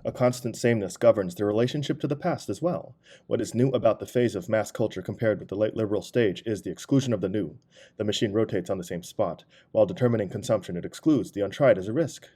A constant sameness governs the relationship to the past as well. What is new about the phase of mass culture compared with the late liberal stage is the exclusion of the new. The machine rotates on the same spot. While determining consumption, it excludes the untried as a risk.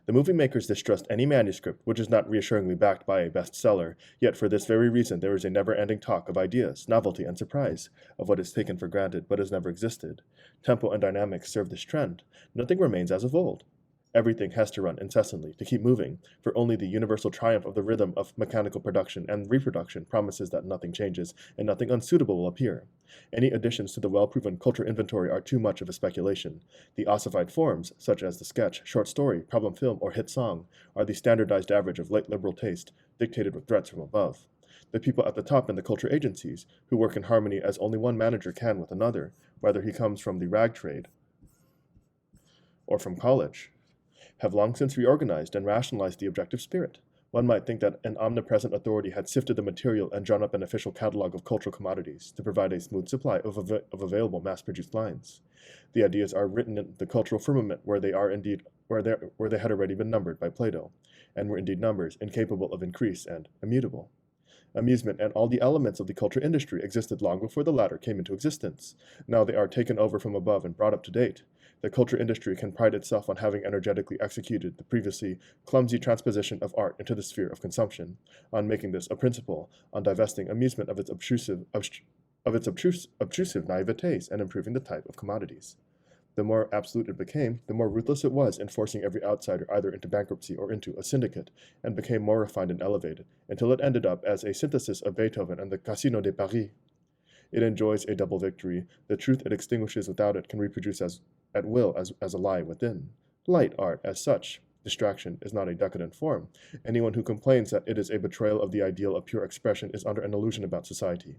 The movie makers distrust any manuscript which is not reassuringly backed by a bestseller, yet for this very reason there is a never-ending talk of ideas, novelty, and surprise, of what is taken for granted but has never existed. Tempo and dynamics serve this trend. Nothing remains as of old. Everything has to run incessantly to keep moving, for only the universal triumph of the rhythm of mechanical production and reproduction promises that nothing changes and nothing unsuitable will appear. Any additions to the well-proven culture inventory are too much of a speculation. The ossified forms, such as the sketch, short story, problem film, or hit song, are the standardized average of late liberal taste, dictated with threats from above. The people at the top in the culture agencies, who work in harmony as only one manager can with another, whether he comes from the rag trade or from college, have long since reorganized and rationalized the objective spirit. One might think that an omnipresent authority had sifted the material and drawn up an official catalog of cultural commodities to provide a smooth supply of available mass-produced lines. The ideas are written in the cultural firmament where they are indeed where they had already been numbered by Plato, and were indeed numbers incapable of increase and immutable. Amusement and all the elements of the culture industry existed long before the latter came into existence. Now they are taken over from above and brought up to date. The culture industry can pride itself on having energetically executed the previously clumsy transposition of art into the sphere of consumption, on making this a principle, on divesting amusement of its obtrusive naivetes and improving the type of commodities. The more absolute it became, the more ruthless it was in forcing every outsider either into bankruptcy or into a syndicate, and became more refined and elevated, until it ended up as a synthesis of Beethoven and the Casino de Paris. It enjoys a double victory. The truth it extinguishes without it can reproduce at will as a lie within. Light art, as such, distraction, is not a decadent form. Anyone who complains that it is a betrayal of the ideal of pure expression is under an illusion about society.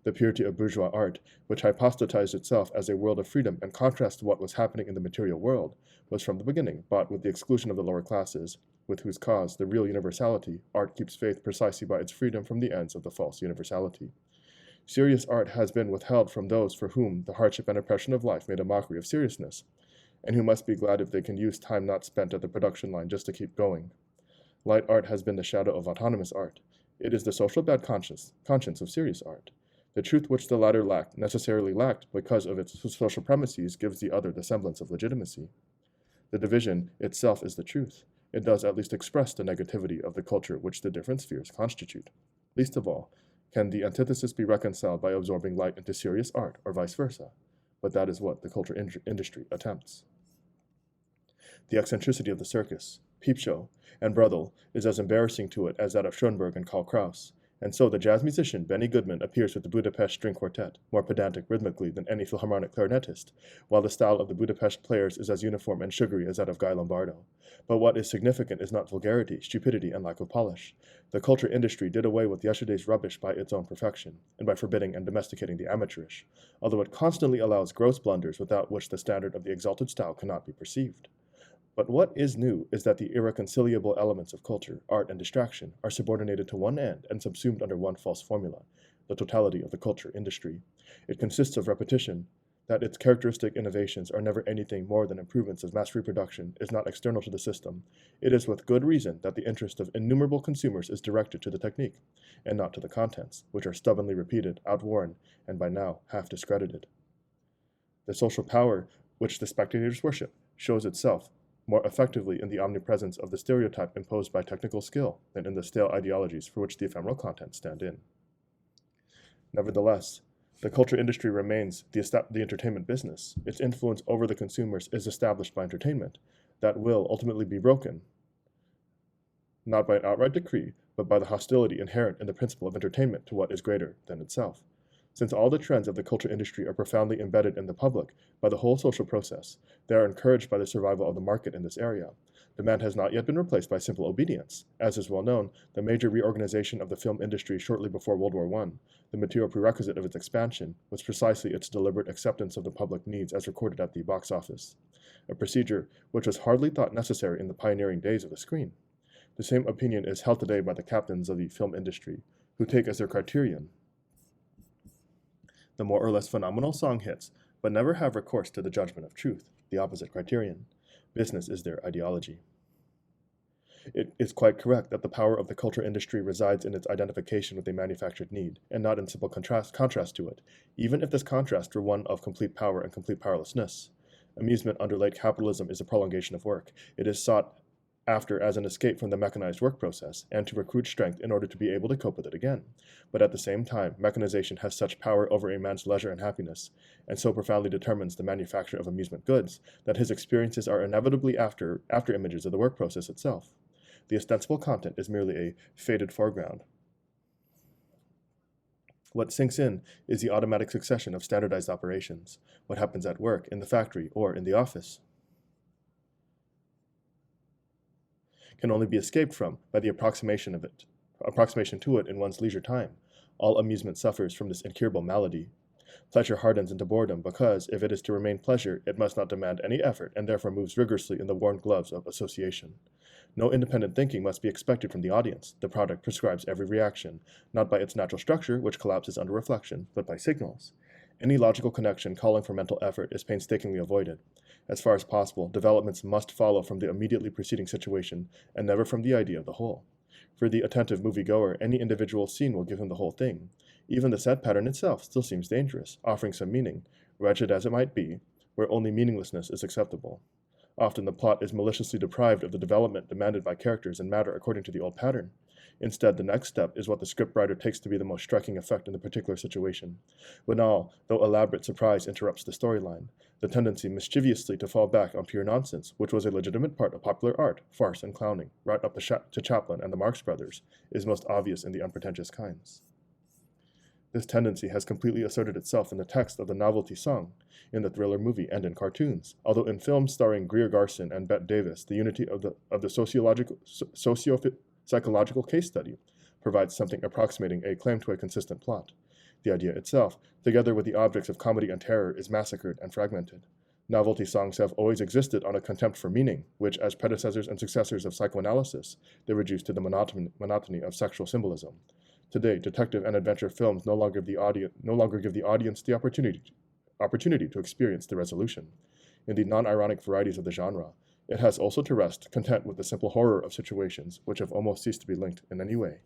The purity of bourgeois art, which hypostatized itself as a world of freedom and contrast to what was happening in the material world, was from the beginning bought with the exclusion of the lower classes, with whose cause, the real universality, art keeps faith precisely by its freedom from the ends of the false universality. Serious art has been withheld from those for whom the hardship and oppression of life made a mockery of seriousness, and who must be glad if they can use time not spent at the production line just to keep going. Light art has been the shadow of autonomous art. It is the social bad conscience of serious art. The truth which the latter necessarily lacked because of its social premises gives the other the semblance of legitimacy. The division itself is the truth. It does at least express the negativity of the culture which the different spheres constitute. Least of all, can the antithesis be reconciled by absorbing light into serious art, or vice versa? But that is what the culture industry attempts. The eccentricity of the circus, peep show, and brothel is as embarrassing to it as that of Schoenberg and Karl Kraus, and so the jazz musician Benny Goodman appears with the Budapest String Quartet, more pedantic rhythmically than any Philharmonic clarinetist, while the style of the Budapest players is as uniform and sugary as that of Guy Lombardo. But what is significant is not vulgarity, stupidity, and lack of polish. The culture industry did away with yesterday's rubbish by its own perfection, and by forbidding and domesticating the amateurish, although it constantly allows gross blunders without which the standard of the exalted style cannot be perceived. But what is new is that the irreconcilable elements of culture, art, and distraction are subordinated to one end and subsumed under one false formula, the totality of the culture industry. It consists of repetition, that its characteristic innovations are never anything more than improvements of mass reproduction is not external to the system. It is with good reason that the interest of innumerable consumers is directed to the technique, and not to the contents, which are stubbornly repeated, outworn, and by now half discredited. The social power which the spectators worship shows itself more effectively in the omnipresence of the stereotype imposed by technical skill than in the stale ideologies for which the ephemeral contents stand in. Nevertheless, the culture industry remains the entertainment business. Its influence over the consumers is established by entertainment. That will ultimately be broken, not by an outright decree, but by the hostility inherent in the principle of entertainment to what is greater than itself. Since all the trends of the culture industry are profoundly embedded in the public by the whole social process, they are encouraged by the survival of the market in this area. Demand has not yet been replaced by simple obedience. As is well known, the major reorganization of the film industry shortly before World War I, the material prerequisite of its expansion, was precisely its deliberate acceptance of the public needs as recorded at the box office, a procedure which was hardly thought necessary in the pioneering days of the screen. The same opinion is held today by the captains of the film industry, who take as their criterion the more or less phenomenal song hits, but never have recourse to the judgment of truth, the opposite criterion. Business is their ideology. It is quite correct that the power of the culture industry resides in its identification with a manufactured need, and not in simple contrast to it, even if this contrast were one of complete power and complete powerlessness. Amusement under late capitalism is a prolongation of work. It is sought after as an escape from the mechanized work process, and to recruit strength in order to be able to cope with it again. But at the same time, mechanization has such power over a man's leisure and happiness, and so profoundly determines the manufacture of amusement goods, that his experiences are inevitably after images of the work process itself. The ostensible content is merely a faded foreground. What sinks in is the automatic succession of standardized operations, what happens at work, in the factory, or in the office. Can only be escaped from by the approximation to it in one's leisure time. All amusement suffers from this incurable malady. Pleasure hardens into boredom because, if it is to remain pleasure, it must not demand any effort and therefore moves rigorously in the worn gloves of association. No independent thinking must be expected from the audience. The product prescribes every reaction, not by its natural structure, which collapses under reflection, but by signals. Any logical connection calling for mental effort is painstakingly avoided. As far as possible, developments must follow from the immediately preceding situation, and never from the idea of the whole. For the attentive moviegoer, any individual scene will give him the whole thing. Even the set pattern itself still seems dangerous, offering some meaning, wretched as it might be, where only meaninglessness is acceptable. Often the plot is maliciously deprived of the development demanded by characters and matter according to the old pattern. Instead, the next step is what the scriptwriter takes to be the most striking effect in the particular situation. Banal, though elaborate surprise interrupts the storyline. The tendency mischievously to fall back on pure nonsense, which was a legitimate part of popular art, farce, and clowning, right up to Chaplin and the Marx Brothers, is most obvious in the unpretentious kinds. This tendency has completely asserted itself in the text of the novelty song, in the thriller movie, and in cartoons, although in films starring Greer Garson and Bette Davis, the unity of the socio-psychological case study provides something approximating a claim to a consistent plot. The idea itself, together with the objects of comedy and terror, is massacred and fragmented. Novelty songs have always existed on a contempt for meaning, which, as predecessors and successors of psychoanalysis, they reduce to the monotony of sexual symbolism. Today, detective and adventure films no longer give the audience the opportunity to experience the resolution. In the non-ironic varieties of the genre, it has also to rest content with the simple horror of situations which have almost ceased to be linked in any way.